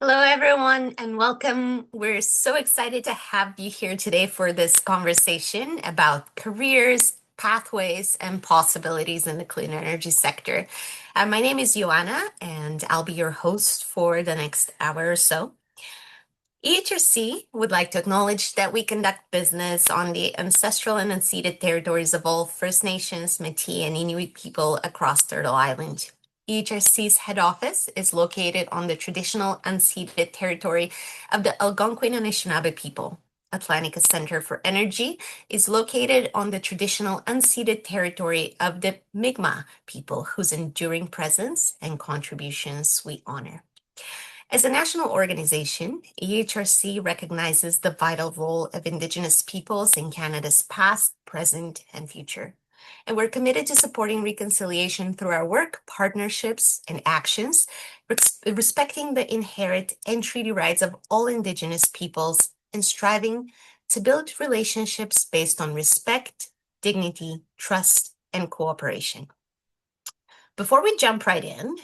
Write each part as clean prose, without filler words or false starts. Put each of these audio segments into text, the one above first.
Hello, everyone, and welcome. We're so excited to have you here today for this conversation about careers, pathways, and possibilities in the clean energy sector. My name is Joanna, and I'll be your host for the next hour or so. EHRC would like to acknowledge that we conduct business on the ancestral and unceded territories of all First Nations, Métis, and Inuit people across Turtle Island. EHRC's head office is located on the traditional unceded territory of the Algonquin and Anishinaabe people. Atlantica Centre for Energy is located on the traditional unceded territory of the Mi'kmaq people, whose enduring presence and contributions we honor. As a national organization, EHRC recognizes the vital role of Indigenous peoples in Canada's past, present, and future. And we're committed to supporting reconciliation through our work, partnerships, and actions, respecting the inherent and treaty rights of all Indigenous peoples and striving to build relationships based on respect, dignity, trust, and cooperation. Before we jump right in,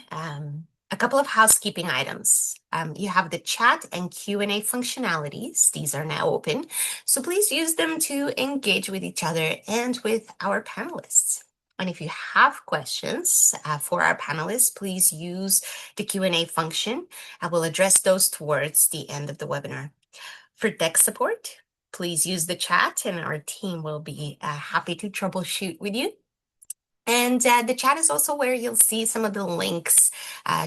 a couple of housekeeping items. You have the chat and Q&A functionalities. These are now open, so please use them to engage with each other and with our panelists. And if you have questions for our panelists, please use the Q&A function. I will address those towards the end of the webinar. For tech support, please use the chat and our team will be happy to troubleshoot with you. And the chat is also where you'll see some of the links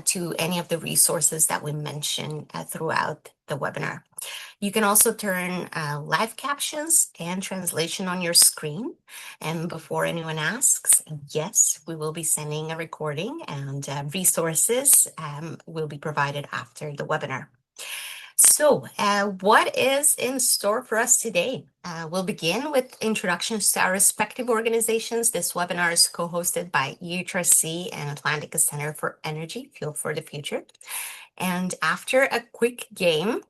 to any of the resources that we mention throughout the webinar. You can also turn live captions and translation on your screen. And before anyone asks, yes, we will be sending a recording and resources will be provided after the webinar. So what is in store for us today? We'll begin with introductions to our respective organizations. This webinar is co-hosted by EHRC and Atlantica Centre for Energy, Fuel for the Future. And after a quick game,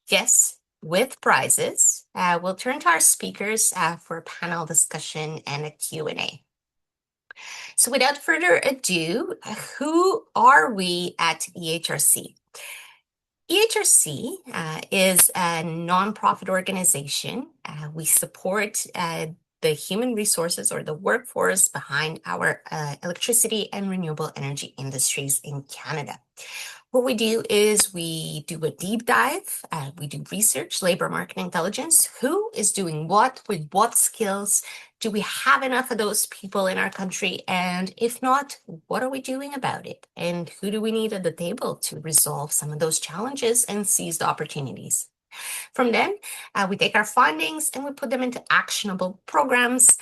yes, with prizes, we'll turn to our speakers for a panel discussion and a Q&A. So without further ado, who are we at EHRC? EHRC is a nonprofit organization. We support the human resources or the workforce behind our electricity and renewable energy industries in Canada. What we do is we do a deep dive, we do research, labor market intelligence, who is doing what, with what skills, do we have enough of those people in our country? And if not, what are we doing about it? And who do we need at the table to resolve some of those challenges and seize the opportunities? From then, we take our findings and we put them into actionable programs.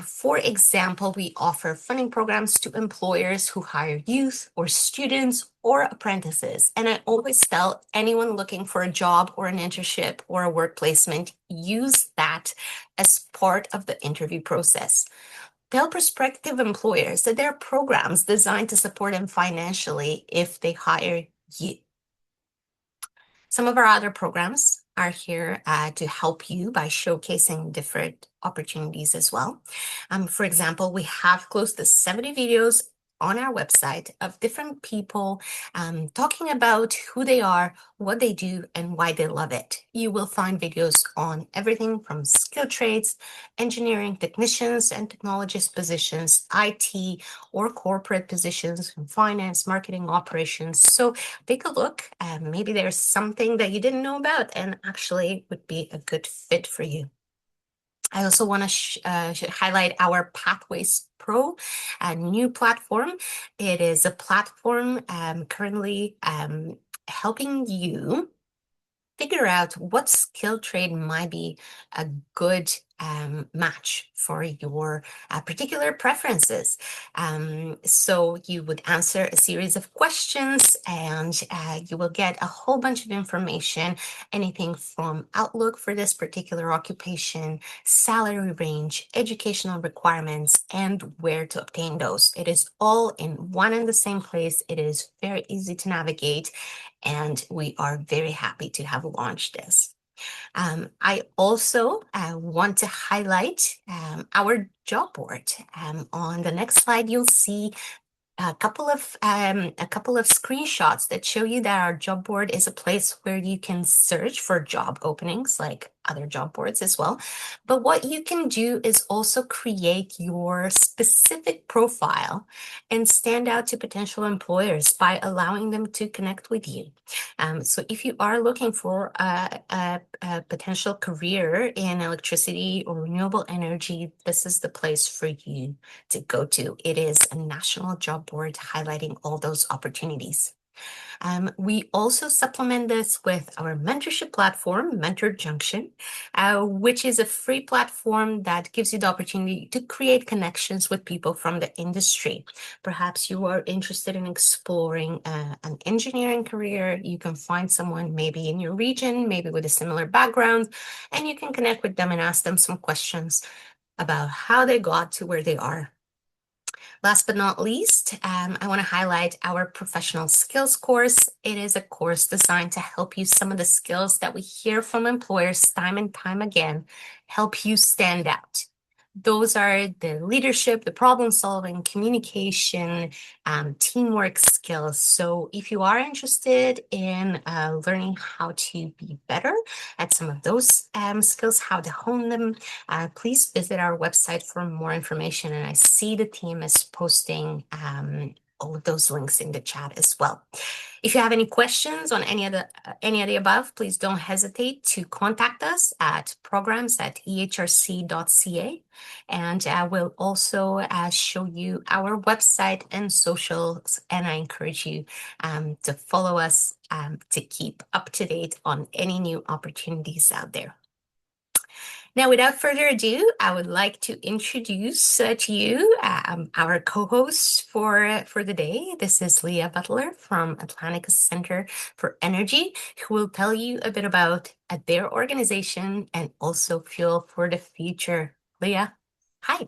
For example, we offer funding programs to employers who hire youth or students or apprentices. And I always tell anyone looking for a job or an internship or a work placement, use that as part of the interview process. Tell prospective employers that there are programs designed to support them financially if they hire you. Some of our other programs are here to help you by showcasing different opportunities as well. For example, we have close to 70 videos on our website of different people talking about who they are, what they do, and why they love it. You will find videos on everything from skilled trades, engineering technicians and technologist positions, IT or corporate positions, finance, marketing, operations. So take a look. Maybe there's something that you didn't know about and actually would be a good fit for you. I also want to highlight our Pathways Pro, a new platform. It is a platform currently helping you figure out what skill trade might be a good match for your particular preferences. So you would answer a series of questions and you will get a whole bunch of information, anything from outlook for this particular occupation, salary range, educational requirements, and where to obtain those. It is all in one and the same place. It is very easy to navigate, and we are very happy to have launched this. I also want to highlight our job board. On the next slide, you'll see a couple of screenshots that show you that our job board is a place where you can search for job openings like other job boards as well. But what you can do is also create your specific profile and stand out to potential employers by allowing them to connect with you. So if you are looking for a potential career in electricity or renewable energy, this is the place for you to go to. It is a national job board highlighting all those opportunities. We also supplement this with our mentorship platform, Mentor Junction, which is a free platform that gives you the opportunity to create connections with people from the industry. Perhaps you are interested in exploring an engineering career. You can find someone maybe in your region, maybe with a similar background, and you can connect with them and ask them some questions about how they got to where they are. Last but not least, I want to highlight our professional skills course. It is a course designed to help you some of the skills that we hear from employers time and time again, help you stand out. Those are the leadership, the problem solving, communication, teamwork skills. So if you are interested in learning how to be better at some of those skills, how to hone them, please visit our website for more information. And I see the team is posting all of those links in the chat as well. If you have any questions on any of the above, please don't hesitate to contact us at programs@ehrc.ca, and we'll also show you our website and socials. And I encourage you to follow us to keep up to date on any new opportunities out there. Now, without further ado, I would like to introduce to you our co-host for the day. This is Leah Butler from Atlantica Centre for Energy, who will tell you a bit about their organization and also Fuel for the Future. Leah, hi.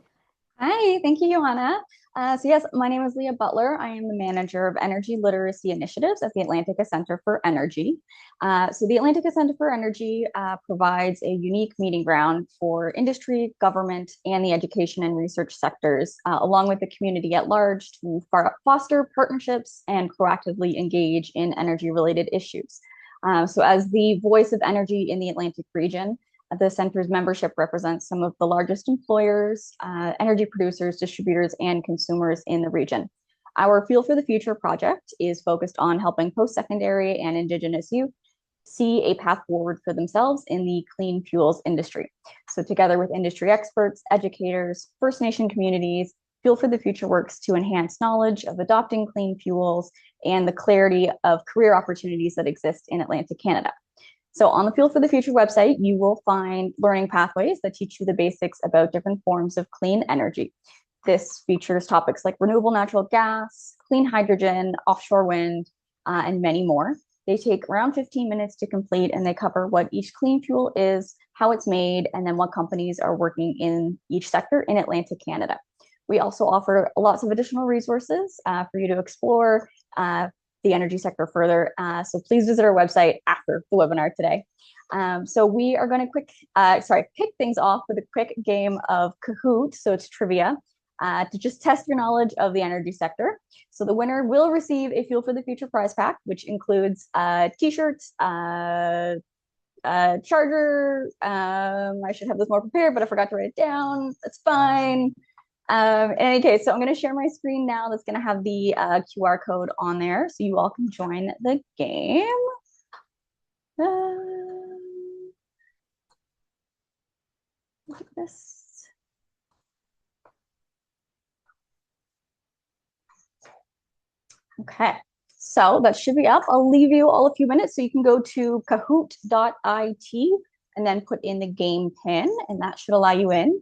Hi, thank you, Johanna. So yes, my name is Leah Butler. I am the manager of energy literacy initiatives at the Atlantica Centre for Energy. So the Atlantica Centre for Energy provides a unique meeting ground for industry, government, and the education and research sectors, along with the community at large, to foster partnerships and proactively engage in energy-related issues. So as the voice of energy in the Atlantic region, the center's membership represents some of the largest employers, energy producers, distributors, and consumers in the region. Our Fuel for the Future project is focused on helping post-secondary and Indigenous youth see a path forward for themselves in the clean fuels industry. So together with industry experts, educators, First Nation communities, Fuel for the Future works to enhance knowledge of adopting clean fuels and the clarity of career opportunities that exist in Atlantic Canada. So on the Fuel for the Future website, you will find learning pathways that teach you the basics about different forms of clean energy. This features topics like renewable natural gas, clean hydrogen, offshore wind, and many more. They take around 15 minutes to complete, and they cover what each clean fuel is, how it's made, and then what companies are working in each sector in Atlantic Canada. We also offer lots of additional resources for you to explore the energy sector further. So please visit our website after the webinar today. So we are going to kick things off with a quick game of Kahoot. So it's trivia to just test your knowledge of the energy sector. So the winner will receive a Fuel for the Future prize pack, which includes t-shirts, charger. I should have this more prepared, but I forgot to write it down. That's fine. In any case, so I'm going to share my screen now. That's going to have the QR code on there, so you all can join the game. Like this. Okay, so that should be up. I'll leave you all a few minutes so you can go to kahoot.it and then put in the game pin, and that should allow you in.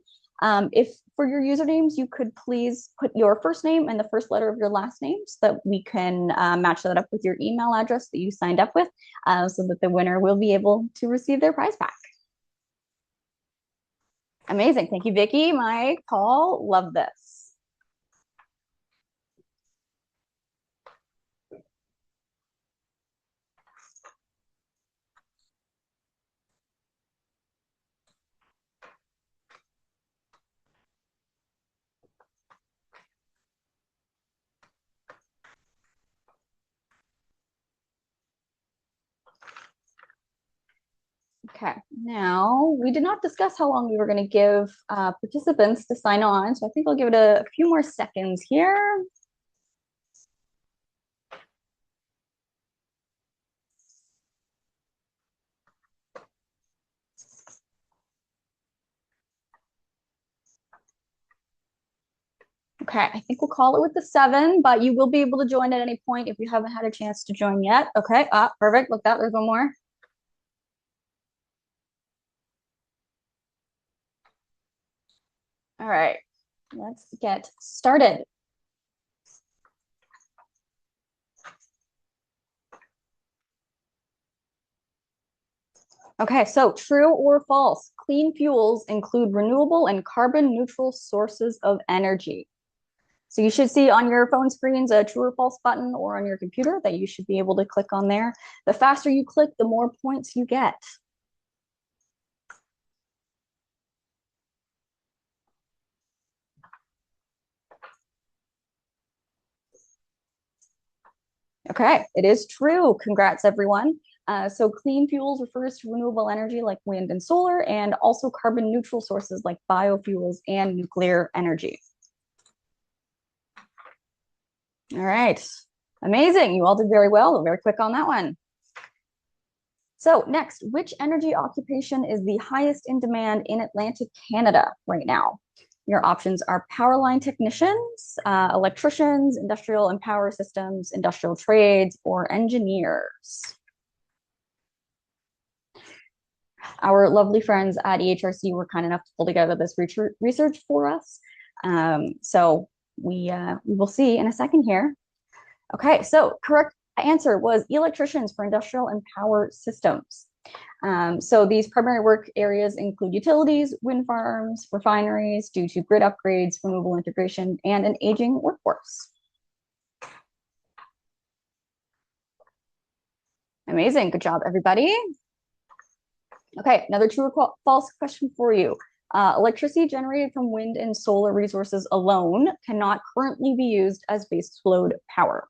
If for your usernames, you could please put your first name and the first letter of your last name so that we can match that up with your email address that you signed up with so that the winner will be able to receive their prize pack. Amazing. Thank you, Vicky, Mike, Paul. Love this. Okay, now we did not discuss how long we were going to give participants to sign on, so I think I'll give it a few more seconds here. Okay, I think we'll call it with the 7, but you will be able to join at any point if you haven't had a chance to join yet. Okay, perfect. Look, there's one more. All right, let's get started. Okay, so true or false, clean fuels include renewable and carbon neutral sources of energy. So you should see on your phone screens a true or false button, or on your computer that you should be able to click on there. The faster you click, the more points you get. Okay, it is true. Congrats, everyone. So clean fuels refers to renewable energy like wind and solar, and also carbon neutral sources like biofuels and nuclear energy. All right, amazing. You all did very well. Very quick on that one. So next, which energy occupation is the highest in demand in Atlantic Canada right now? Your options are power line technicians, electricians, industrial and power systems, industrial trades, or engineers. Our lovely friends at EHRC were kind enough to pull together this research for us. So we will see in a second here. Okay, so correct answer was electricians for industrial and power systems. So these primary work areas include utilities, wind farms, refineries due to grid upgrades, renewable integration, and an aging workforce. Amazing. Good job, everybody. Okay, another true or false question for you. Electricity generated from wind and solar resources alone cannot currently be used as baseload power.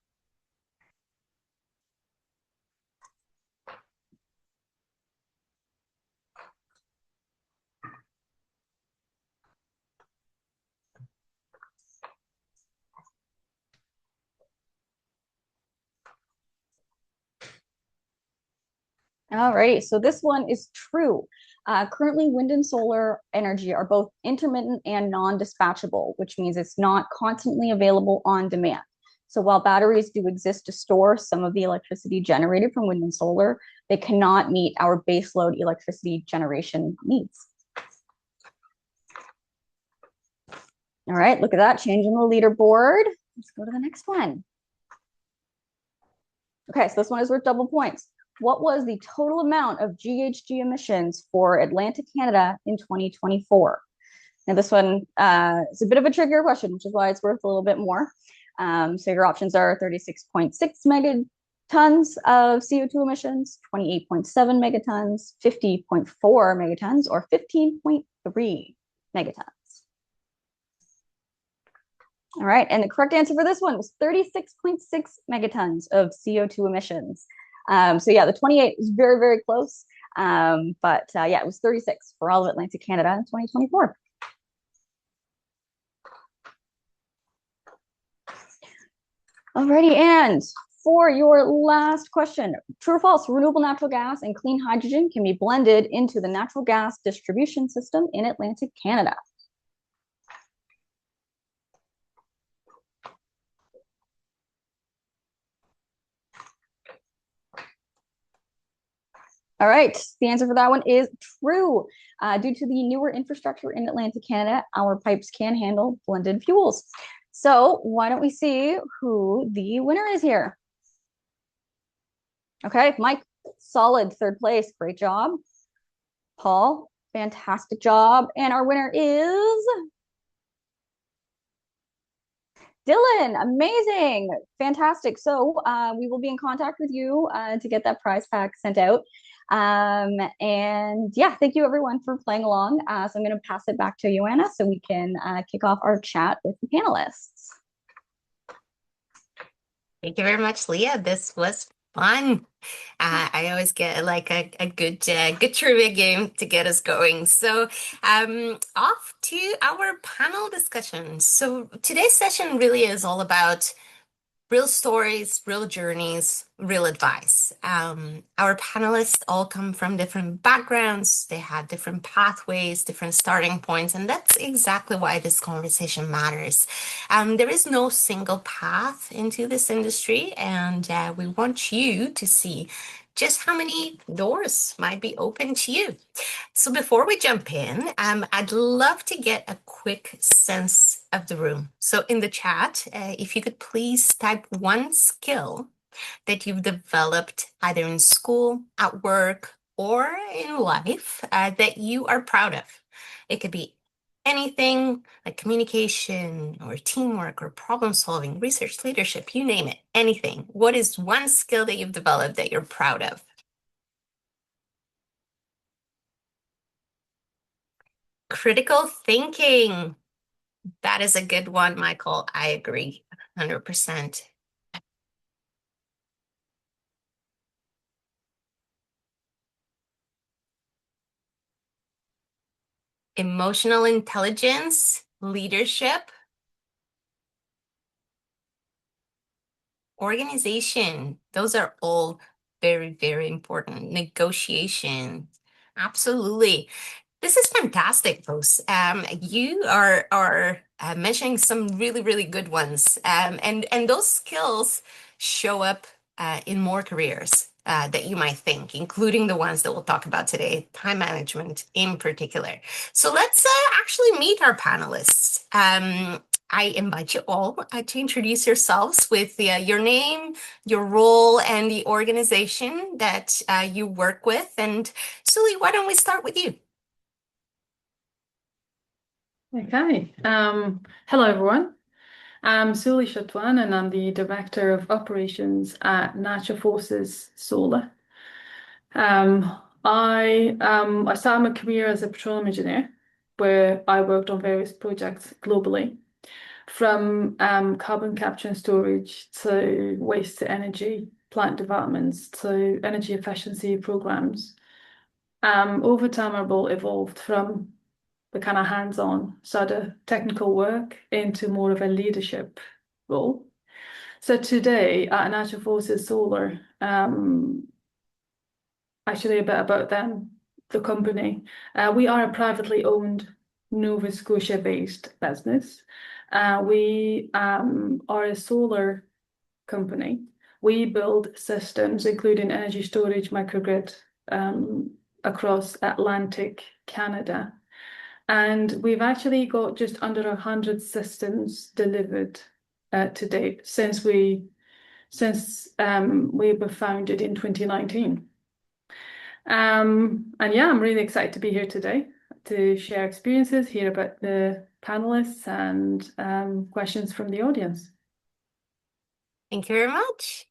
All right, so this one is true. Currently, wind and solar energy are both intermittent and non-dispatchable, which means it's not constantly available on demand. So while batteries do exist to store some of the electricity generated from wind and solar, they cannot meet our baseload electricity generation needs. All right, look at that, changing the leaderboard. Let's go to the next one. Okay, so this one is worth double points. What was the total amount of GHG emissions for Atlantic Canada in 2024? Now, this one is a bit of a trickier question, which is why it's worth a little bit more. So your options are 36.6 megatons of CO2 emissions, 28.7 megatons, 50.4 megatons, or 15.3 megatons. All right, and the correct answer for this one was 36.6 megatons of CO2 emissions. So yeah, the 28 is very, very close. But yeah, it was 36 for all of Atlantic Canada in 2024. Alrighty, and for your last question, true or false, renewable natural gas and clean hydrogen can be blended into the natural gas distribution system in Atlantic Canada. All right, the answer for that one is true. Due to the newer infrastructure in Atlantic Canada, our pipes can handle blended fuels. So why don't we see who the winner is here? Okay, Mike, solid third place. Great job. Paul, fantastic job. And our winner is Dylan. Amazing. Fantastic. So we will be in contact with you to get that prize pack sent out. And yeah, thank you everyone for playing along. So I'm going to pass it back to Joanna so we can kick off our chat with the panelists. Thank you very much, Leah. This was Fun. I always get like a good trivia game to get us going. So, off to our panel discussion. So today's session really is all about real stories, real journeys, real advice. Our panelists all come from different backgrounds, they have different pathways, different starting points, and that's exactly why this conversation matters. There is no single path into this industry, and we want you to see just how many doors might be open to you. So before we jump in, I'd love to get a quick sense of the room. So in the chat, if you could please type one skill that you've developed either in school, at work, or in life that you are proud of. It could be anything like communication or teamwork or problem solving, research, leadership, you name it, anything. What is one skill that you've developed that you're proud of? Critical thinking. That is a good one, Michael. I agree 100%. Emotional intelligence, leadership, organization. Those are all very, very important. Negotiation. Absolutely. This is fantastic, folks. You are mentioning some really, really good ones, and those skills show up in more careers that you might think, including the ones that we'll talk about today, time management in particular. So let's actually meet our panelists. I invite you all to introduce yourselves with your name, your role, and the organization that you work with. And Sully, why don't we start with you? Okay. Hello, everyone. I'm Suli Chatwan, and I'm the Director of Operations at Natural Forces Solar. I started my career as a petroleum engineer, where I worked on various projects globally, from carbon capture and storage to waste to energy plant developments to energy efficiency programs. Over time, our role evolved from the kind of hands-on sort of technical work into more of a leadership role. So today at Natural Forces Solar, actually a bit about them, the company. We are a privately owned Nova Scotia-based business. We are a solar company. We build systems, including energy storage, microgrid, across Atlantic Canada. And we've actually got just under 100 systems delivered to date since we were founded in 2019. And yeah, I'm really excited to be here today to share experiences, hear about the panelists, and questions from the audience. Thank you very much.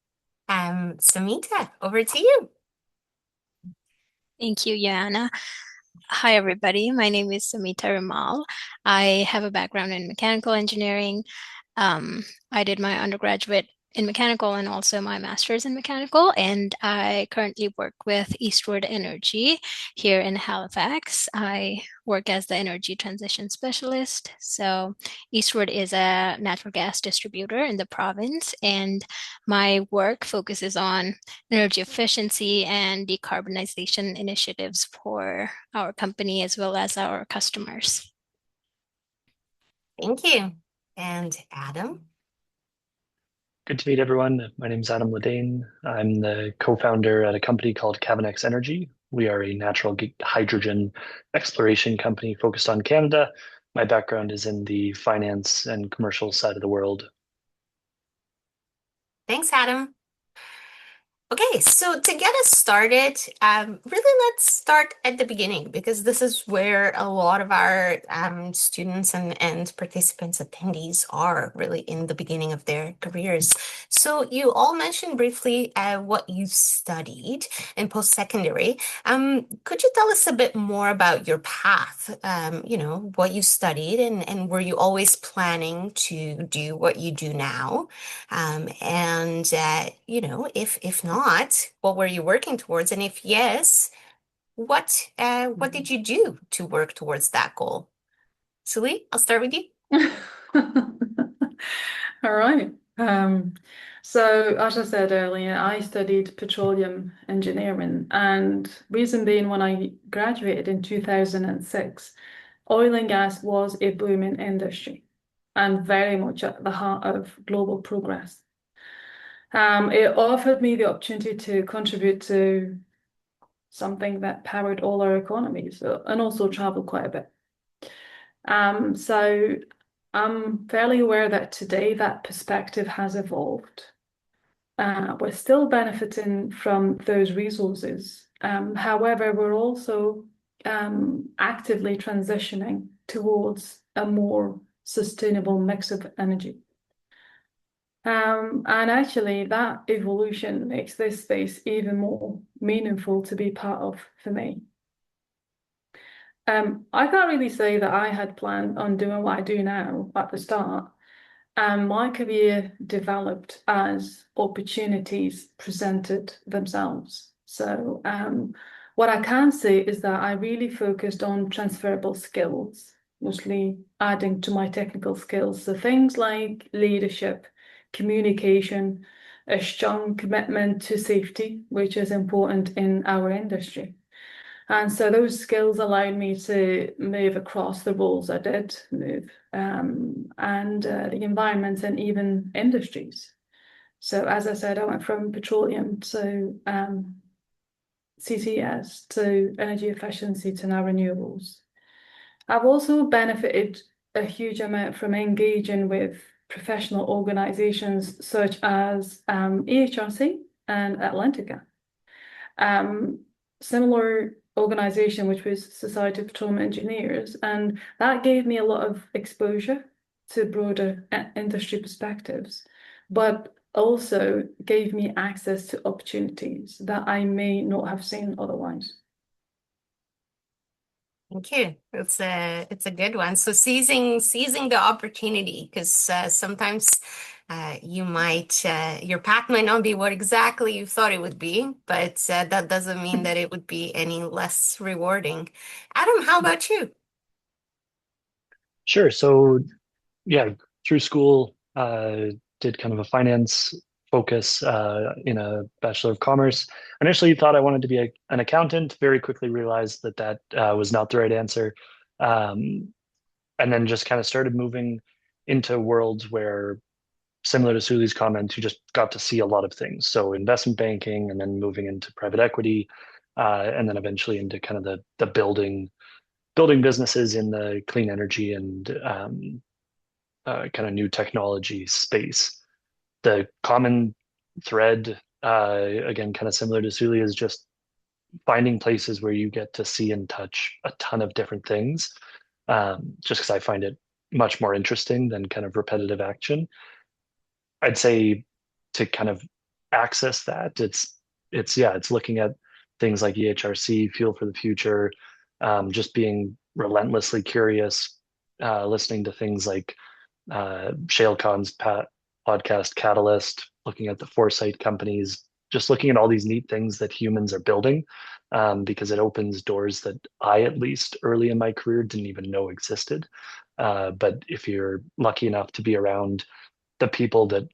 Samita, over to you. Thank you, Joanna. Hi, everybody. My name is Samita Ramal. I have a background in mechanical engineering. I did my undergraduate in mechanical and also my master's in mechanical, and I currently work with Eastward Energy here in Halifax. I work as the energy transition specialist. So Eastward is a natural gas distributor in the province, and my work focuses on energy efficiency and decarbonization initiatives for our company as well as our customers. Thank you. And Adam? Good to meet everyone. My name is Adam Ledane. I'm the co-founder at a company called Cavanex Energy. We are a natural hydrogen exploration company focused on Canada. My background is in the finance and commercial side of the world. Thanks, Adam. Okay, so to get us started, really let's start at the beginning because this is where a lot of our students and participants, attendees are really in the beginning of their careers. So you all mentioned briefly what you studied in post-secondary. Could you tell us a bit more about your path, what you studied and were you always planning to do what you do now? If not, not, what were you working towards? And if yes, what did you do to work towards that goal? Suli, I'll start with you. All right. So as I said earlier, I studied petroleum engineering, and reason being, when I graduated in 2006, oil and gas was a booming industry and very much at the heart of global progress. It offered me the opportunity to contribute to something that powered all our economies and also traveled quite a bit. So I'm fairly aware that today that perspective has evolved. We're still benefiting from those resources. However, we're also actively transitioning towards a more sustainable mix of energy. And actually, that evolution makes this space even more meaningful to be part of for me. I can't really say that I had planned on doing what I do now at the start. My career developed as opportunities presented themselves. So what I can say is that I really focused on transferable skills, mostly adding to my technical skills. So things like leadership, communication, a strong commitment to safety, which is important in our industry. And so those skills allowed me to move across the roles I did move, and the environments and even industries. So as I said, I went from petroleum to CCS to energy efficiency to now renewables. I've also benefited a huge amount from engaging with professional organisations such as EHRC and Atlantica. Similar organization, which was Society of Petroleum Engineers, and that gave me a lot of exposure to broader industry perspectives, but also gave me access to opportunities that I may not have seen otherwise. Thank you. It's a good one. So seizing the opportunity, because sometimes you might your path might not be what exactly you thought it would be, but that doesn't mean that it would be any less rewarding. Adam, how about you? Sure. So yeah, through school, did kind of a finance focus in a Bachelor of Commerce. Initially thought I wanted to be an accountant, very quickly realized that was not the right answer. And then just kind of started moving into worlds where, similar to Suli's comment, you just got to see a lot of things. So investment banking, and then moving into private equity, and then eventually into kind of the building businesses in the clean energy and kind of new technology space. The common thread, again, kind of similar to Suli, is just finding places where you get to see and touch a ton of different things, just because I find it much more interesting than kind of repetitive action. I'd say to kind of access that, it's looking at things like EHRC, Fuel for the Future, just being relentlessly curious, listening to things like ShaleCon's podcast Catalyst, looking at the foresight companies, just looking at all these neat things that humans are building, because it opens doors that I, at least early in my career, didn't even know existed. But if you're lucky enough to be around the people that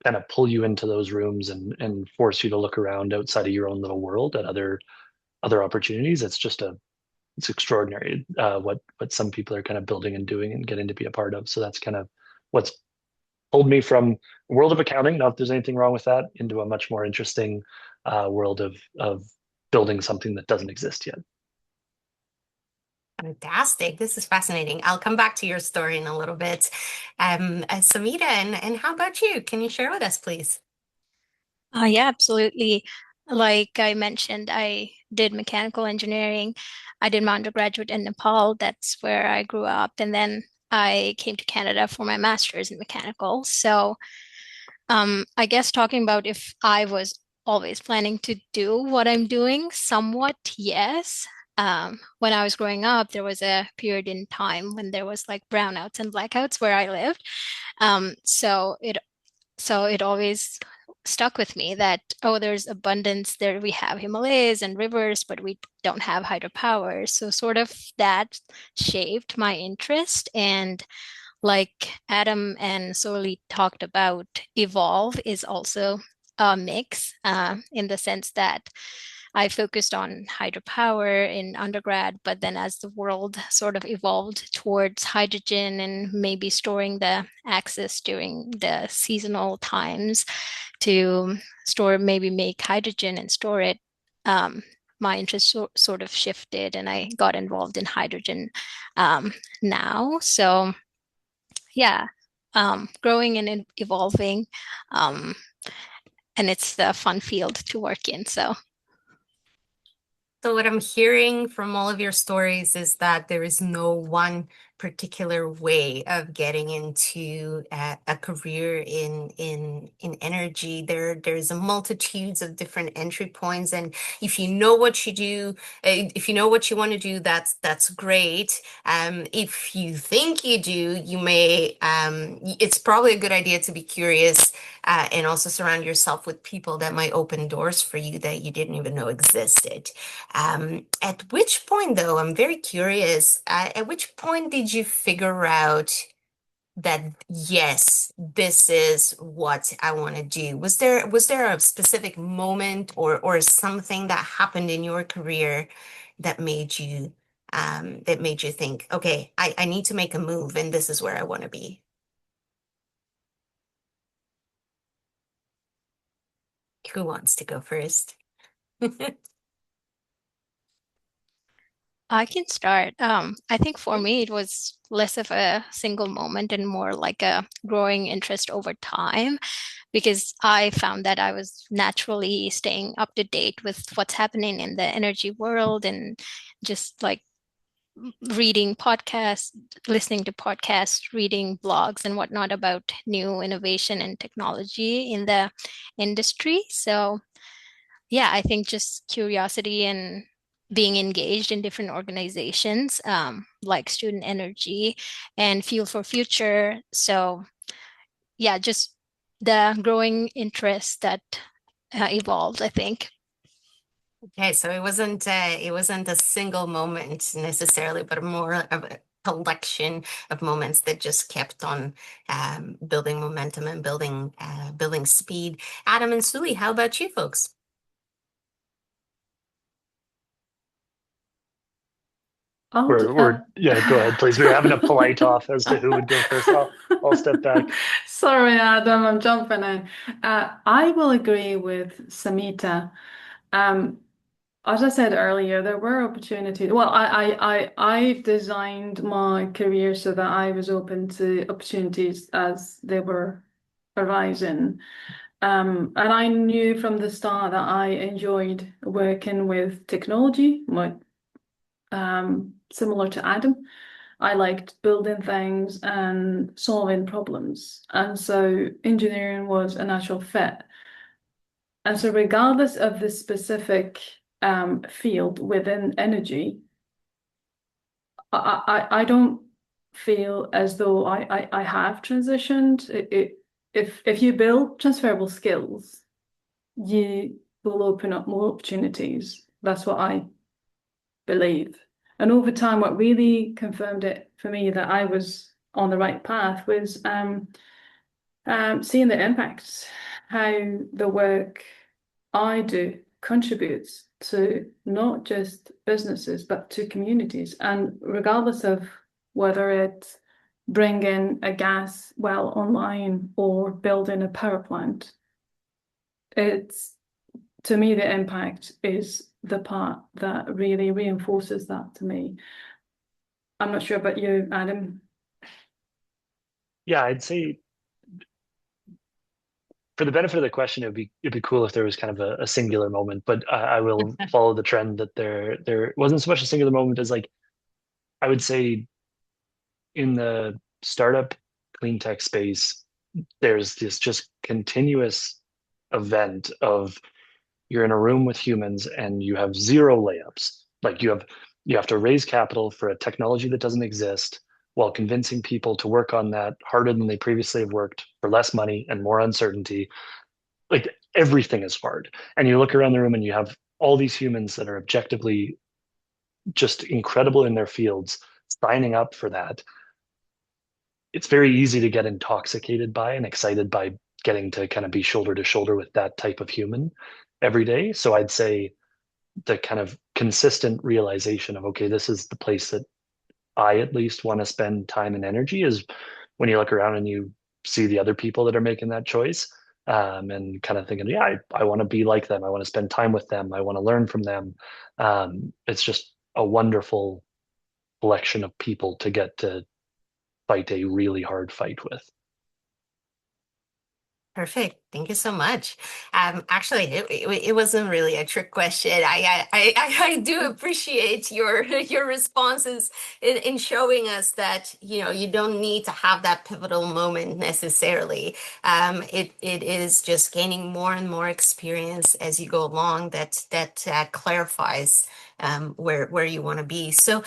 kind of pull you into those rooms and force you to look around outside of your own little world at other opportunities, it's extraordinary what some people are kind of building and doing and getting to be a part of. So that's kind of what's pulled me from the world of accounting, not that there's anything wrong with that, into a much more interesting world of building something that doesn't exist yet. Fantastic. This is fascinating. I'll come back to your story in a little bit. Samita, and how about you? Can you share with us, please? Yeah, absolutely. Like I mentioned, I did mechanical engineering. I did my undergraduate in Nepal. That's where I grew up. And then I came to Canada for my master's in mechanical. So I guess talking about if I was always planning to do what I'm doing, somewhat, yes. When I was growing up, there was a period in time when there was like brownouts and blackouts where I lived. So it always stuck with me that, oh, there's abundance there. We have Himalayas and rivers, but we don't have hydropower. So sort of that shaped my interest. And like Adam and Soli talked about, evolve is also a mix in the sense that I focused on hydropower in undergrad, but then as the world sort of evolved towards hydrogen and maybe storing the access during the seasonal times to store, maybe make hydrogen and store it, my interest sort of shifted and I got involved in hydrogen now. So yeah, growing and evolving. And it's a fun field to work in. So what I'm hearing from all of your stories is that there is no one particular way of getting into a career in energy. There's a multitudes of different entry points, and if you know what you do, if you know what you want to do, that's great. If you think you do, you may. It's probably a good idea to be curious and also surround yourself with people that might open doors for you that you didn't even know existed. At which point, though, I'm very curious, at which point did you figure out that, yes, this is what I want to do? Was there a specific moment or something that happened in your career that made you think, okay, I need to make a move and this is where I want to be? Who wants to go first? I can start. I think for me, it was less of a single moment and more like a growing interest over time, because I found that I was naturally staying up to date with what's happening in the energy world and just like reading podcasts, listening to podcasts, reading blogs and whatnot about new innovation and technology in the industry. So yeah, I think just curiosity and being engaged in different organizations like Student Energy and Fuel for Future. So yeah, just the growing interest that evolved, I think. Okay, so it wasn't a single moment necessarily, but more of a collection of moments that just kept on building momentum and building speed. Adam and Suli, how about you folks? Yeah, go ahead, please. We're having a polite off as to who would go first. I'll step back. Sorry, Adam, I'm jumping in. I will agree with Samita. As I said earlier, there were opportunities. Well, I designed my career so that I was open to opportunities as they were arising. And I knew from the start that I enjoyed working with technology, similar to Adam. I liked building things and solving problems. And so engineering was a natural fit. And so regardless of the specific field within energy, I don't feel as though I have transitioned. If you build transferable skills, you will open up more opportunities. That's what I believe. And over time, what really confirmed it for me that I was on the right path was seeing the impacts, how the work I do contributes to not just businesses, but to communities. And regardless of whether it's bringing a gas well online or building a power plant, to me, the impact is the part that really reinforces that to me. I'm not sure about you, Adam. Yeah, I'd say for the benefit of the question, it'd be cool if there was kind of a singular moment, but I will follow the trend that there wasn't so much a singular moment as, like, I would say in the startup clean tech space, there's this just continuous event of you're in a room with humans and you have zero layups. Like you have to raise capital for a technology that doesn't exist while convincing people to work on that harder than they previously have worked for less money and more uncertainty. like everything is hard. And you look around the room and you have all these humans that are objectively just incredible in their fields signing up for that. It's very easy to get intoxicated by and excited by getting to kind of be shoulder to shoulder with that type of human every day. So I'd say the kind of consistent realization of, okay, this is the place that I at least want to spend time and energy is when you look around and you see the other people that are making that choice, and kind of thinking, yeah, I want to be like them. I want to spend time with them. I want to learn from them. It's just a wonderful collection of people to get to fight a really hard fight with. Perfect. Thank you so much. Actually, it wasn't really a trick question. I do appreciate your responses in showing us that, you know, you don't need to have that pivotal moment necessarily. It is just gaining more and more experience as you go along that clarifies where you want to be. So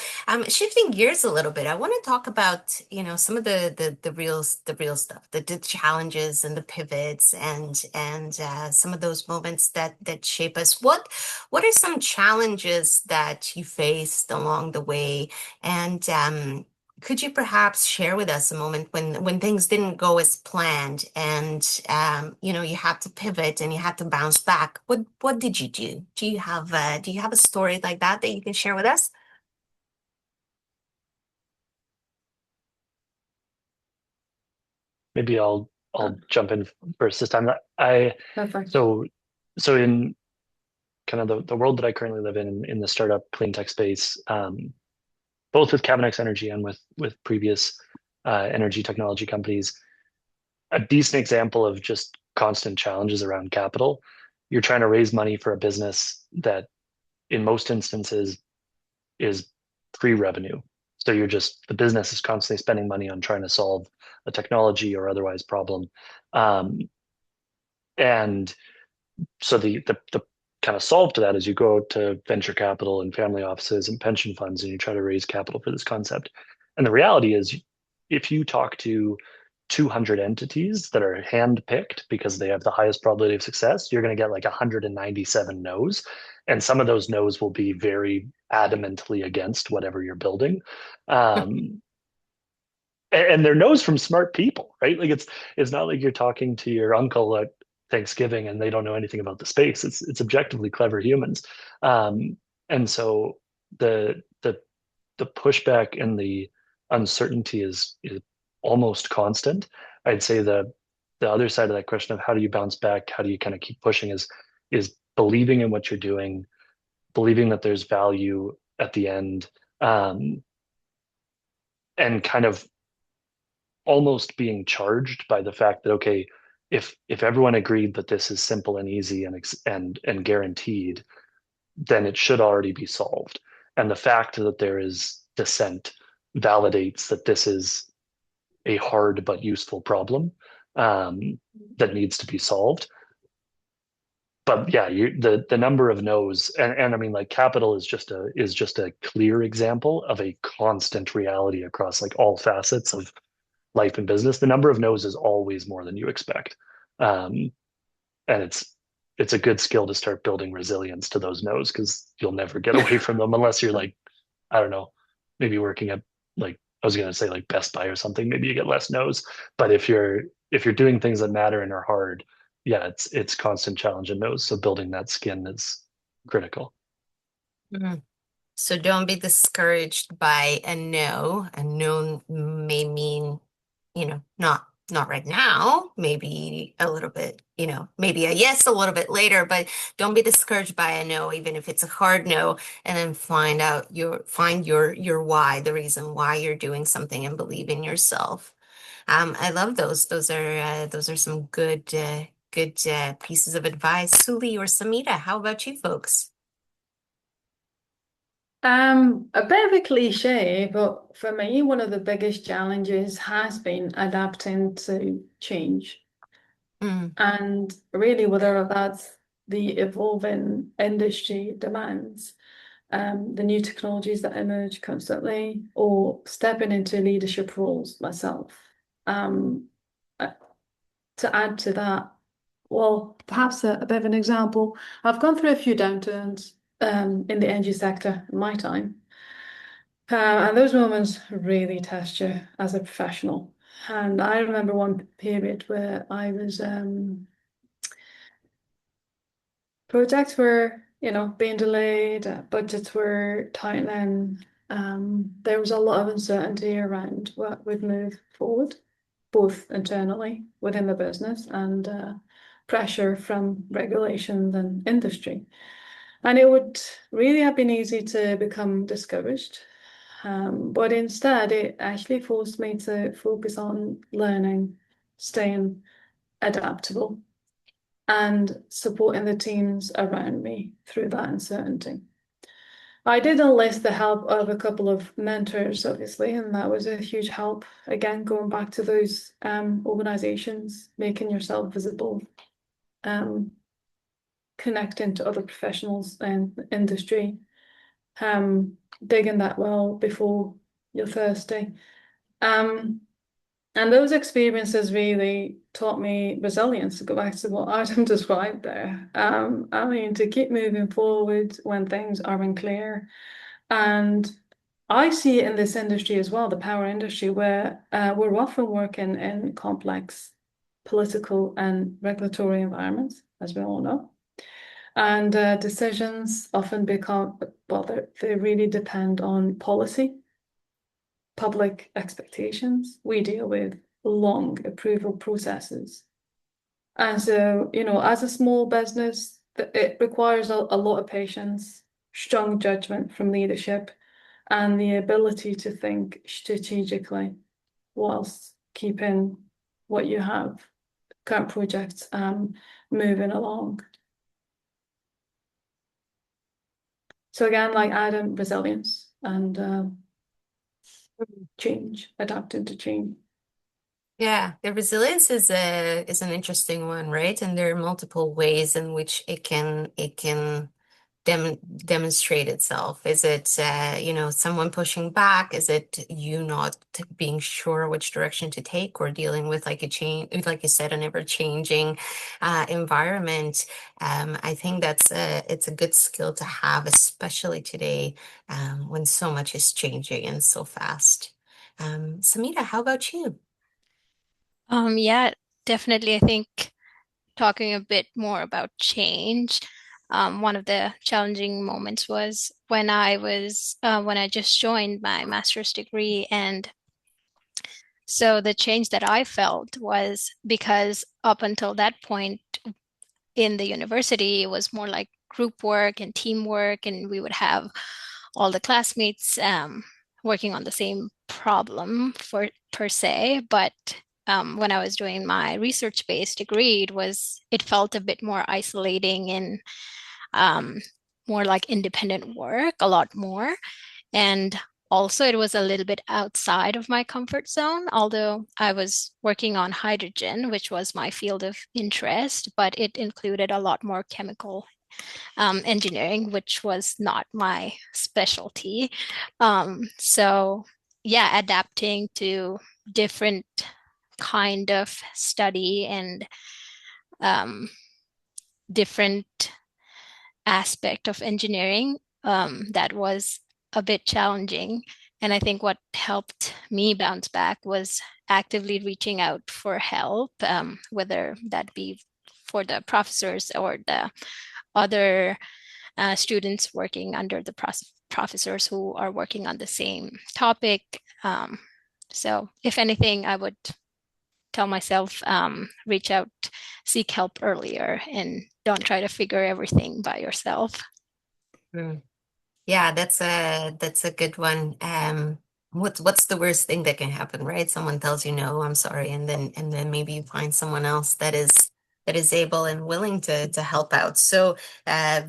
shifting gears a little bit, I want to talk about, you know, some of the real stuff, the challenges and the pivots and some of those moments that shape us. What are some challenges that you faced along the way? And could you perhaps share with us a moment when things didn't go as planned and you know, you had to pivot and you had to bounce back? What did you do? Do you have a story like that you can share with us? Maybe I'll jump in first this time. Perfect. So in kind of the world that I currently live in the startup clean tech space, both with Cavanex Energy and with previous energy technology companies, a decent example of just constant challenges around capital. You're trying to raise money for a business that in most instances is pre-revenue. So the business is constantly spending money on trying to solve a technology or otherwise problem. And so the kind of solve to that is you go to venture capital and family offices and pension funds and you try to raise capital for this concept. And the reality is, if you talk to 200 entities that are handpicked because they have the highest probability of success, you're going to get like 197 no's. And some of those no's will be very adamantly against whatever you're building. And they're no's from smart people, right? Like it's not like you're talking to your uncle at Thanksgiving and they don't know anything about the space. It's objectively clever humans. And so the pushback and the uncertainty is almost constant. I'd say the other side of that question of how do you bounce back, how do you kind of keep pushing is believing in what you're doing, believing that there's value at the end, and kind of almost being charged by the fact that, okay, if everyone agreed that this is simple and easy and guaranteed, then it should already be solved. And the fact that there is dissent validates that this is a hard but useful problem that needs to be solved. But yeah, the number of no's and I mean, like, capital is just a clear example of a constant reality across like all facets of life and business. The number of no's is always more than you expect, and it's a good skill to start building resilience to those no's because you'll never get away from them unless you're like, I don't know, maybe working at, like, I was gonna say like Best Buy or something. Maybe you get less no's. But if you're doing things that matter and are hard, yeah, it's constant challenge and no's. So building that skin is critical. Mhm. So don't be discouraged by a no. A no may mean, you know, not right now, maybe a little bit, you know, maybe a yes a little bit later, but don't be discouraged by a no, even if it's a hard no, and then find your why, the reason why you're doing something, and believe in yourself. I love those. Those are some good pieces of advice. Suli or Samita, how about you folks? A bit of a cliche, but for me, one of the biggest challenges has been adapting to change. Mm. And really, whether that's the evolving industry demands, the new technologies that emerge constantly, or stepping into leadership roles myself. To add to that, well, perhaps a bit of an example. I've gone through a few downturns in the energy sector in my time. And those moments really test you as a professional. And I remember one period where I was projects were, being delayed, budgets were tightening. There was a lot of uncertainty around what would move forward, both internally within the business and pressure from regulations and industry. And it would really have been easy to become discouraged. But instead, it actually forced me to focus on learning, staying adaptable, and supporting the teams around me through that uncertainty. I did enlist the help of a couple of mentors, obviously, and that was a huge help. Again, going back to those organizations, making yourself visible, connecting to other professionals in the industry, digging that well before you're thirsty. And those experiences really taught me resilience, to go back to what Adam described there. I mean, to keep moving forward when things are unclear. And I see it in this industry as well, the power industry, where we're often working in complex political and regulatory environments, as we all know. And decisions often become, well, they really depend on policy, public expectations. We deal with long approval processes. And so, as a small business, it requires a lot of patience, strong judgment from leadership, and the ability to think strategically whilst keeping what you have, current projects, moving along. So again, like Adam, resilience and change, adapting to change. Yeah, the resilience is an interesting one, right? And there are multiple ways in which it can demonstrate itself. Is it someone pushing back? Is it you not being sure which direction to take, or dealing with like a change, like you said, an ever-changing environment? I think it's a good skill to have, especially today, when so much is changing and so fast. Samita, how about you? Yeah, definitely. I think talking a bit more about change, one of the challenging moments was when I just joined my master's degree. And so the change that I felt was because up until that point in the university, it was more like group work and teamwork, and we would have all the classmates working on the same problem per se. But when I was doing my research-based degree, it felt a bit more isolating and more like independent work, a lot more. And also, it was a little bit outside of my comfort zone, although I was working on hydrogen, which was my field of interest, but it included a lot more chemical engineering, which was not my specialty. So yeah, adapting to different kind of study and different aspect of engineering, that was a bit challenging. And I think what helped me bounce back was actively reaching out for help, whether that be for the professors or the other students working under the professors who are working on the same topic. So if anything, I would tell myself, reach out, seek help earlier, and don't try to figure everything by yourself. Mm. Yeah, that's a good one. What's the worst thing that can happen, right? Someone tells you no, I'm sorry, and then maybe you find someone else that is able and willing to help out. So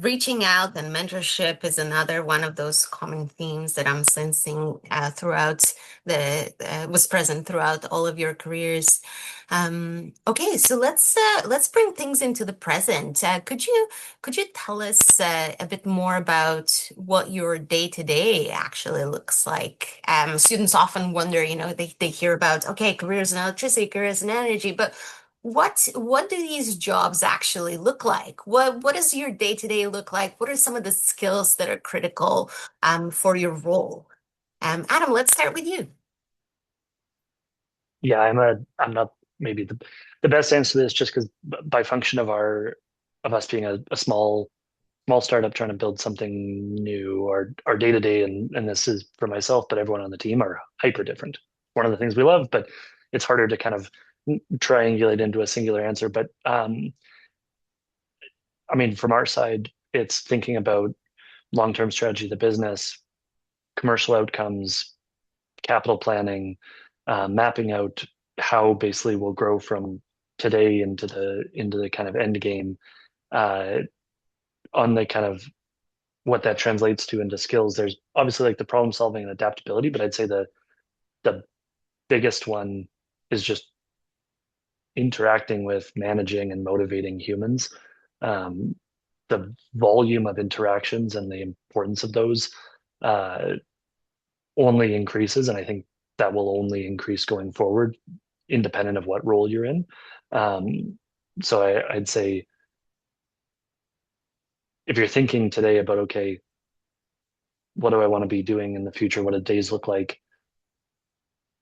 reaching out and mentorship is another one of those common themes that I'm sensing throughout was present throughout all of your careers. Okay, so let's bring things into the present. Could you tell us a bit more about what your day-to-day actually looks like? Students often wonder, they hear about, okay, careers in electricity, careers in energy, but what do these jobs actually look like? What does your day-to-day look like? What are some of the skills that are critical for your role? Adam, let's start with you. Yeah, I'm not maybe the best answer to this, just because by function of us being a small startup trying to build something new, our day to day, and this is for myself, but everyone on the team are hyper different. One of the things we love, but it's harder to kind of triangulate into a singular answer. But I mean, from our side, it's thinking about long-term strategy of the business, commercial outcomes, capital planning, mapping out how basically we'll grow from today into the kind of end game, uh, on the kind of what that translates to into skills. There's obviously like the problem solving and adaptability, but I'd say the biggest one is just interacting with, managing, and motivating humans. Um, the volume of interactions and the importance of those uh, only increases, and I think that will only increase going forward, independent of what role you're in. So I'd say if you're thinking today about, okay, what do I want to be doing in the future? What do days look like?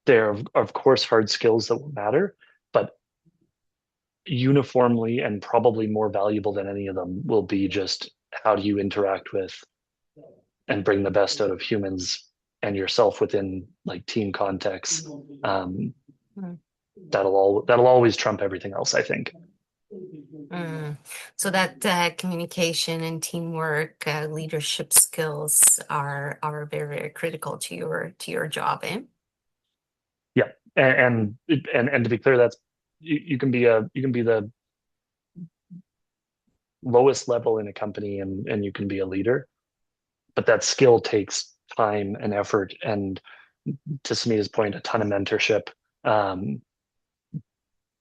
There are, of course, hard skills that will matter, but uniformly and probably more valuable than any of them will be just how do you interact with and bring the best out of humans and yourself within like team contexts. Mm. That'll always trump everything else, I think. So that communication and teamwork, leadership skills are very, very critical to your job, eh? Yeah, and to be clear, that's you can be the lowest level in a company, and you can be a leader, but that skill takes time and effort, and to Samita's point, a ton of mentorship.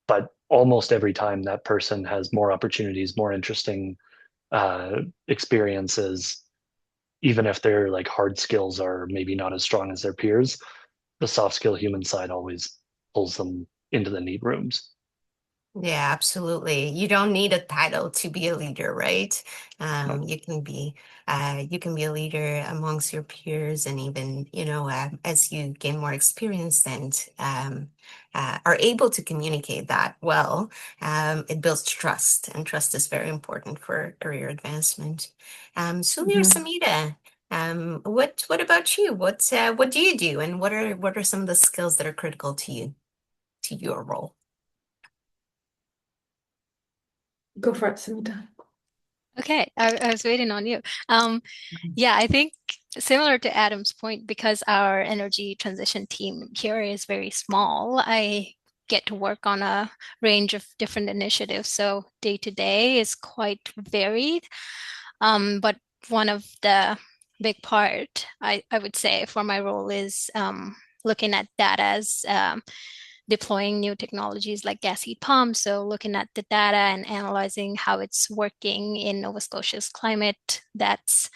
But almost every time that person has more opportunities, more interesting experiences, even if their like hard skills are maybe not as strong as their peers, the soft skill human side always pulls them into the neat rooms. Yeah, absolutely. You don't need a title to be a leader, right? No. You can be a leader amongst your peers, and even, as you gain more experience and are able to communicate that well, it builds trust, and trust is very important for career advancement. Suli or Samita, what about you? What do you do, and what are some of the skills that are critical to you, to your role? Go for it, Samita. Okay, I was waiting on you. Yeah, I think similar to Adam's point, because our energy transition team here is very small, I get to work on a range of different initiatives. So day to day is quite varied. But one of the big part, I would say, for my role is looking at data as deploying new technologies like gas heat pumps. So looking at the data and analyzing how it's working in Nova Scotia's climate, that's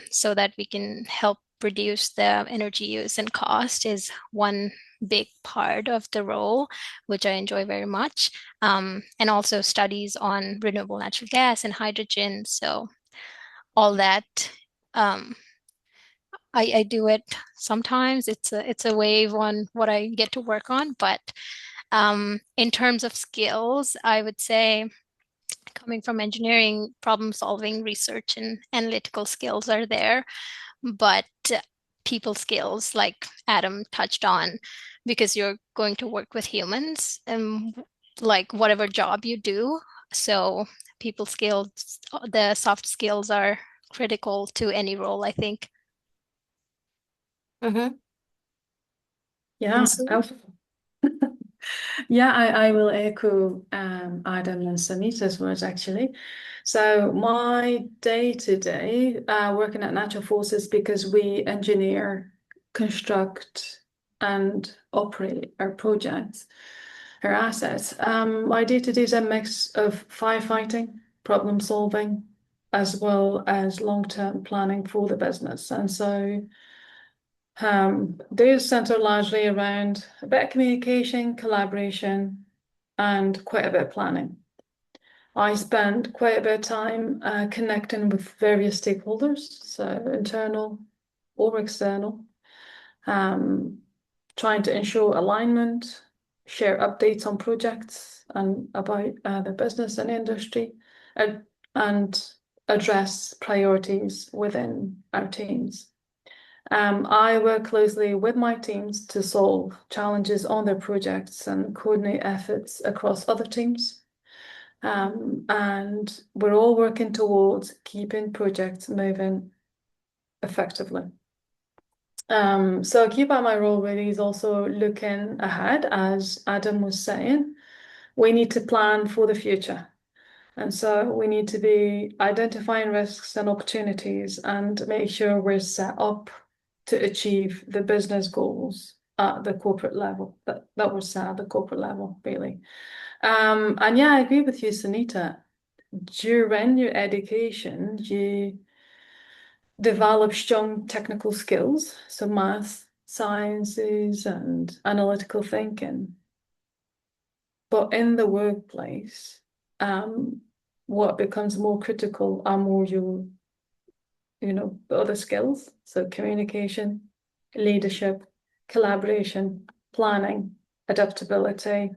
so that we can help reduce the energy use and cost is one big part of the role, which I enjoy very much. And also studies on renewable natural gas and hydrogen. So all that, I do it sometimes. It's a wave on what I get to work on. But in terms of skills, I would say coming from engineering, problem solving, research, and analytical skills are there. But people skills, like Adam touched on, because you're going to work with humans and like whatever job you do. So people skills, the soft skills are critical to any role, I think. Mm-hmm. Yeah, yeah, I will echo Adam and Samita's words actually. So my day-to-day working at Natural Forces, because we engineer, construct, and operate our projects, our assets. My day-to-day is a mix of firefighting, problem solving, as well as long-term planning for the business. And so they center largely around better communication, collaboration, and quite a bit of planning. I spend quite a bit of time connecting with various stakeholders, so internal or external, trying to ensure alignment, share updates on projects and about the business and industry, and address priorities within our teams. I work closely with my teams to solve challenges on their projects and coordinate efforts across other teams. And we're all working towards keeping projects moving effectively. So a key part of my role really is also looking ahead, as Adam was saying. We need to plan for the future. And so we need to be identifying risks and opportunities and make sure we're set up to achieve the business goals at the corporate level, that were set at the corporate level, really. And yeah, I agree with you, Sunita. During your education, you develop strong technical skills, so math, sciences, and analytical thinking. But in the workplace, what becomes more critical are more your, the other skills. So communication, leadership, collaboration, planning, adaptability.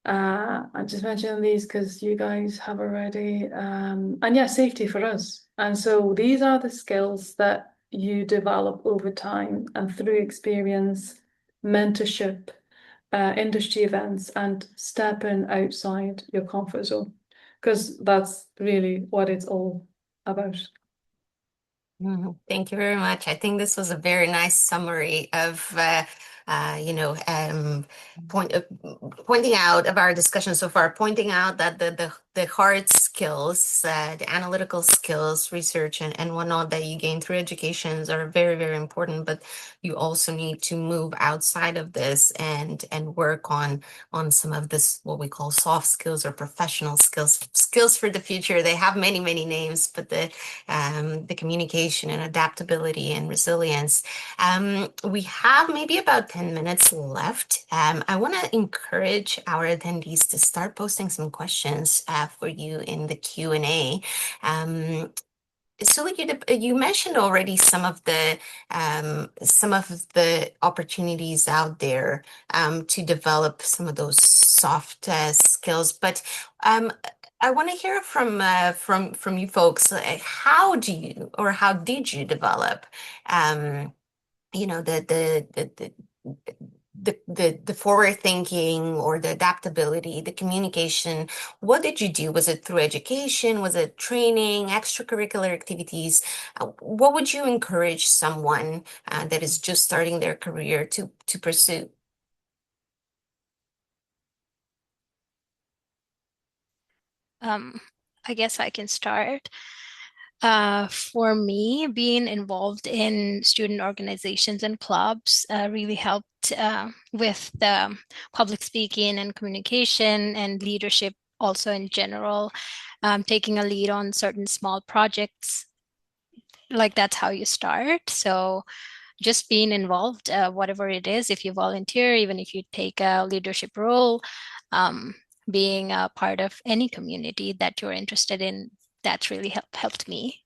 I'm just mentioning these because you guys have already, and yeah, safety for us. And so these are the skills that you develop over time and through experience, mentorship, industry events, and stepping outside your comfort zone, because that's really what it's all about. Thank you very much. I think this was a very nice summary of, pointing out of our discussion so far, pointing out that the hard skills, the analytical skills, research and whatnot that you gain through educations are very, very important, but you also need to move outside of this and work on some of this, what we call soft skills or professional skills for the future. They have many, many names, but the communication and adaptability and resilience. We have maybe about 10 minutes left. I want to encourage our attendees to start posting some questions for you in the Q&A. So you mentioned already some of the opportunities out there to develop some of those soft skills, but I want to hear from you folks. How did you develop the forward thinking or the adaptability, the communication? What did you do? Was it through education? Was it training, extracurricular activities? What would you encourage someone that is just starting their career to pursue? I guess I can start. For me, being involved in student organizations and clubs really helped with the public speaking and communication and leadership also in general. Taking a lead on certain small projects, like that's how you start. So just being involved, whatever it is, if you volunteer, even if you take a leadership role, being a part of any community that you're interested in, that's really helped me.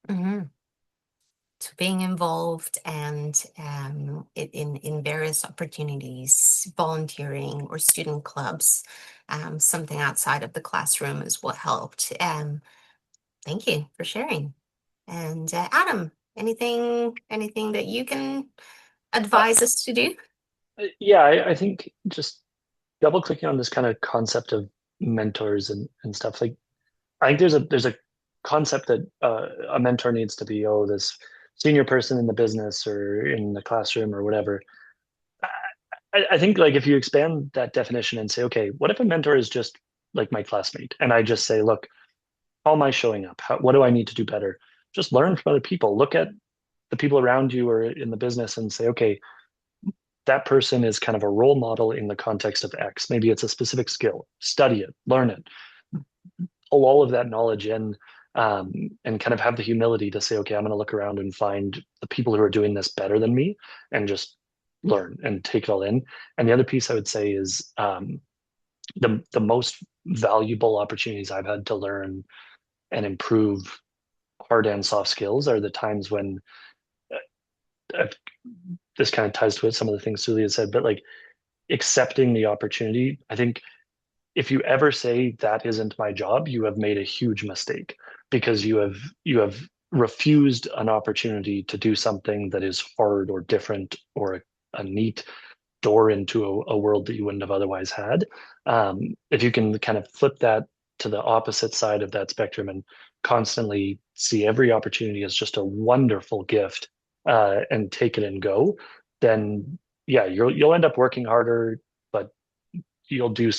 So being involved and in various opportunities, volunteering or student clubs, something outside of the classroom is what helped. Thank you for sharing. And Adam, anything that you can advise us to do? Yeah, I think just double clicking on this kind of concept of mentors and stuff. Like, I think there's a concept that a mentor needs to be, this senior person in the business or in the classroom or whatever. I think like if you expand that definition and say, okay, what if a mentor is just like my classmate, and I just say, look, how am I showing up? What do I need to do better? Just learn from other people. Look at the people around you or in the business and say, okay, that person is kind of a role model in the context of X. Maybe it's a specific skill. Study it, learn it, pull all of that knowledge in, and kind of have the humility to say, okay, I'm going to look around and find the people who are doing this better than me and just learn and take it all in. And the other piece I would say is the most valuable opportunities I've had to learn and improve hard and soft skills are the times when I've, this kind of ties to it, some of the things Sulia said, but like accepting the opportunity. I think if you ever say that isn't my job, you have made a huge mistake, because you have refused an opportunity to do something that is hard or different or a neat door into a world that you wouldn't have otherwise had. If you can kind of flip that to the opposite side of that spectrum and constantly see every opportunity as just a wonderful gift, and take it and go, then yeah, you'll end up working harder, but you'll do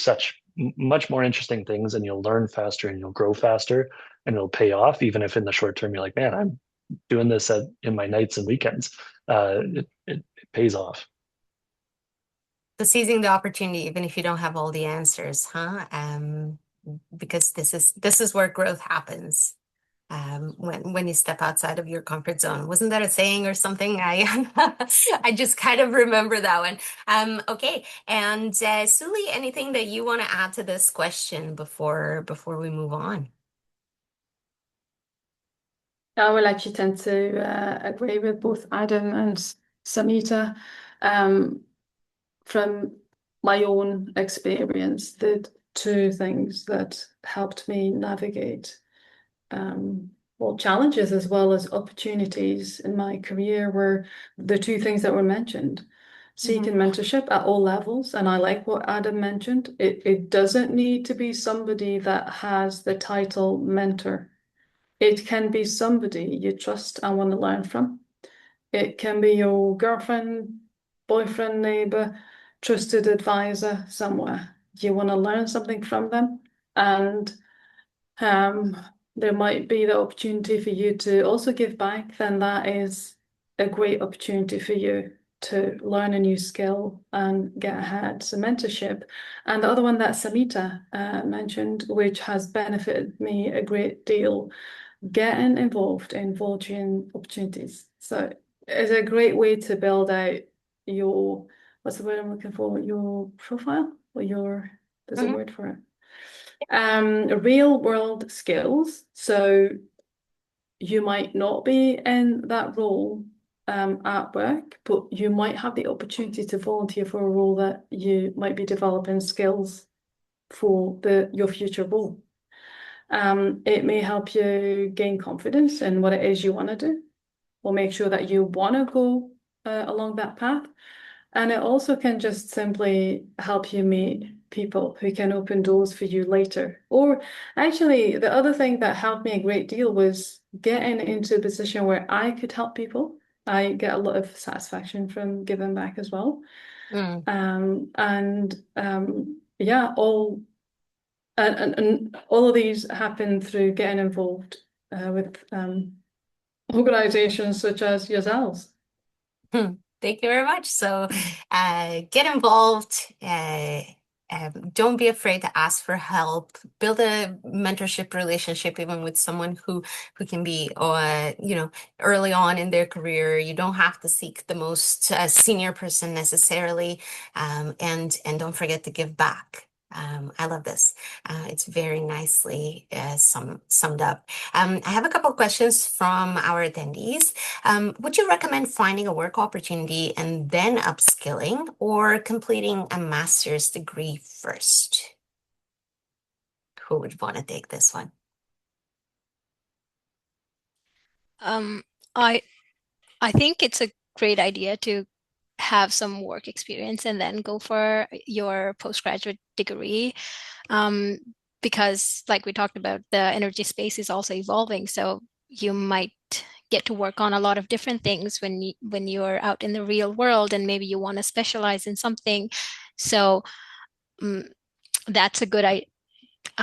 much more interesting things, and you'll learn faster and you'll grow faster, and it'll pay off, even if in the short term you're like, man, I'm doing this in my nights and weekends. It pays off. So seizing the opportunity, even if you don't have all the answers, huh? Because this is where growth happens. When you step outside of your comfort zone. Wasn't that a saying or something? I just kind of remember that one. Okay. And Suli, anything that you want to add to this question before we move on? I will actually tend to agree with both Adam and Samita. From my own experience, the two things that helped me navigate challenges as well as opportunities in my career were the two things that were mentioned. Seeking mentorship at all levels. And I like what Adam mentioned. It doesn't need to be somebody that has the title mentor. It can be somebody you trust and want to learn from. It can be your girlfriend, boyfriend, neighbor, trusted advisor somewhere. You want to learn something from them, and there might be the opportunity for you to also give back. Then that is a great opportunity for you to learn a new skill and get ahead. So mentorship. And the other one that Samita mentioned, which has benefited me a great deal, getting involved in volunteering opportunities. So it's a great way to build out your, what's the word I'm looking for? Your profile, or there's a word for it. Real world skills. So you might not be in that role at work, but you might have the opportunity to volunteer for a role that you might be developing skills for your future role. It may help you gain confidence in what it is you want to do, or make sure that you want to go along that path. And it also can just simply help you meet people who can open doors for you later. Or actually, the other thing that helped me a great deal was getting into a position where I could help people. I get a lot of satisfaction from giving back as well. Yeah, all of these happen through getting involved with organizations such as yourselves. Thank you very much. So get involved. Don't be afraid to ask for help. Build a mentorship relationship, even with someone who can be, early on in their career. You don't have to seek the most senior person necessarily, and don't forget to give back. I love this. It's very nicely summed up. I have a couple of questions from our attendees. Would you recommend finding a work opportunity and then upskilling, or completing a master's degree first? Who would want to take this one? I think it's a great idea to have some work experience and then go for your postgraduate degree, because like we talked about, the energy space is also evolving, so you might get to work on a lot of different things when you're out in the real world, and maybe you want to specialize in something. So that's a good I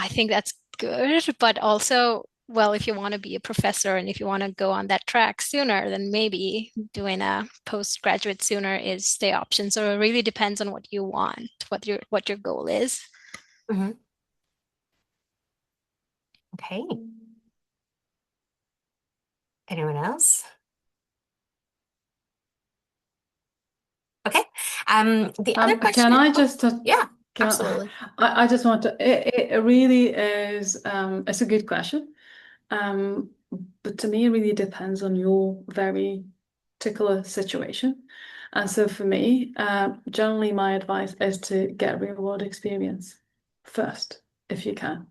think that's good, but also, well, if you want to be a professor and if you want to go on that track sooner, then maybe doing a postgraduate sooner is the option. So it really depends on what you want, what your goal is. Okay. Anyone else? Okay. The other question. Can I just Yeah, can absolutely. I just want to it really is it's a good question. But to me it really depends on your very particular situation. And so for me, generally my advice is to get real world experience first, if you can.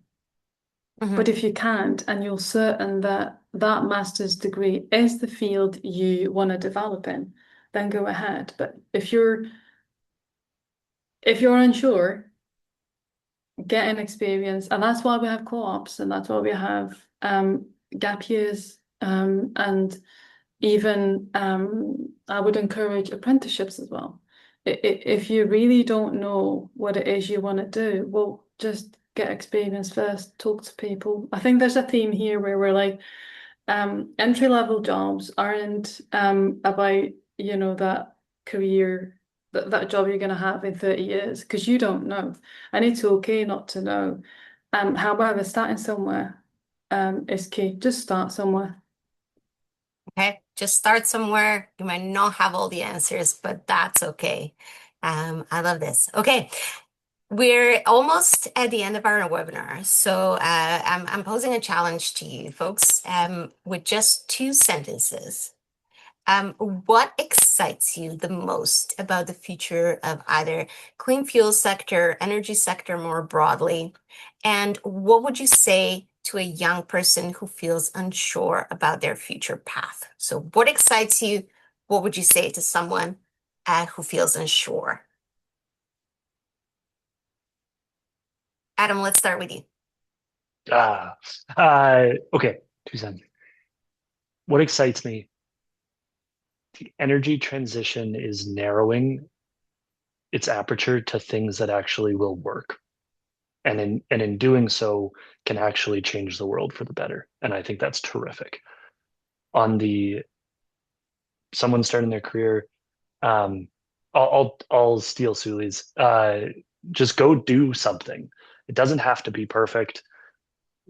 Mhm. But if you can't, and you're certain that that master's degree is the field you want to develop in, then go ahead. But if you're unsure, get an experience, and that's why we have co-ops, and that's why we have gap years, and even I would encourage apprenticeships as well. If you really don't know what it is you want to do, well, just get experience first, talk to people. I think there's a theme here where we're like, entry-level jobs aren't about, that career, that job you're going to have in 30 years, because you don't know. And it's okay not to know. However, starting somewhere is key. Just start somewhere. Okay, just start somewhere. You might not have all the answers, but that's okay. I love this. Okay, we're almost at the end of our webinar, so I'm posing a challenge to you folks with just 2 sentences. What excites you the most about the future of either clean fuel sector, energy sector more broadly? And what would you say to a young person who feels unsure about their future path? So what excites you? What would you say to someone who feels unsure? Adam, let's start with you. Okay, 2 cents. What excites me? The energy transition is narrowing its aperture to things that actually will work. And in doing so can actually change the world for the better. And I think that's terrific. On the someone starting their career, I'll steal Suli's. Just go do something. It doesn't have to be perfect.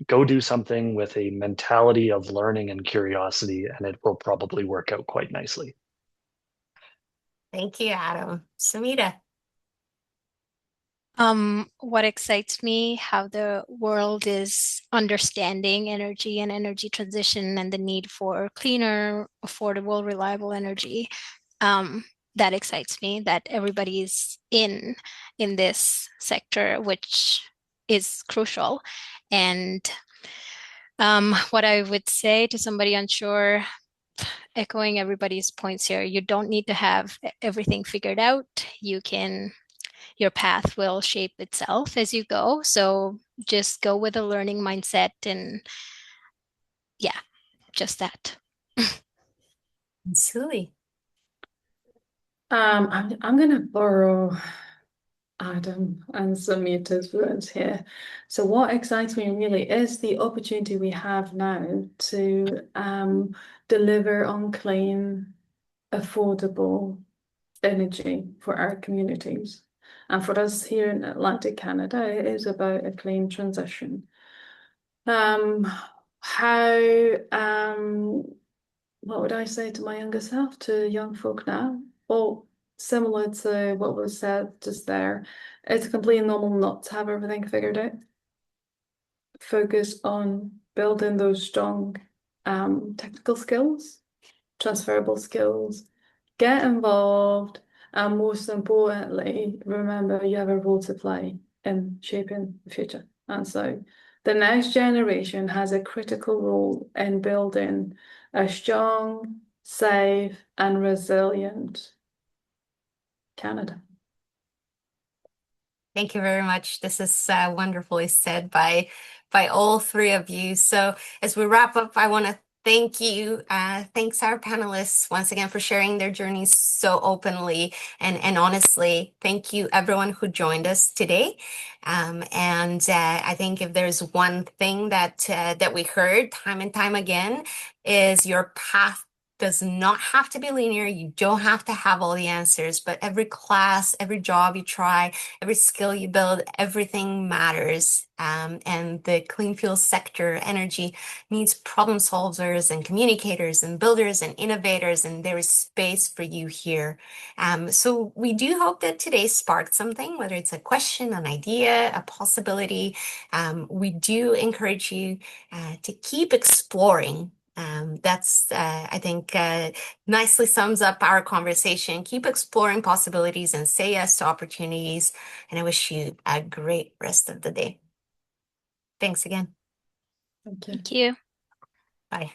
Go do something with a mentality of learning and curiosity, and it will probably work out quite nicely. Thank you, Adam. Samita. What excites me, how the world is understanding energy and energy transition and the need for cleaner, affordable, reliable energy. That excites me, that everybody's in this sector, which is crucial. And what I would say to somebody unsure, echoing everybody's points here, you don't need to have everything figured out. Your path will shape itself as you go. So just go with a learning mindset, and yeah, just that. Suli. I'm going to borrow Adam and Samita's words here. So what excites me really is the opportunity we have now to deliver on clean, affordable energy for our communities. And for us here in Atlantic Canada, it is about a clean transition. What would I say to my younger self, to young folk now? Well, similar to what was said just there, it's completely normal not to have everything figured out. Focus on building those strong technical skills, transferable skills, get involved, and most importantly, remember you have a role to play in shaping the future. And so the next generation has a critical role in building a strong, safe, and resilient Canada. Thank you very much. This is wonderfully said by all three of you. So as we wrap up, I want to thank you. Thanks our panelists once again for sharing their journeys so openly and honestly. Thank you everyone who joined us today. I think if there's one thing that we heard time and time again is your path does not have to be linear. You don't have to have all the answers, but every class, every job you try, every skill you build, everything matters. And the clean fuel sector, energy, needs problem solvers and communicators and builders and innovators, and there is space for you here. So we do hope that today sparked something, whether it's a question, an idea, a possibility. We do encourage you to keep exploring. That's, I think, nicely sums up our conversation. Keep exploring possibilities and say yes to opportunities. And I wish you a great rest of the day. Thanks again. Thank you. Thank you. Bye.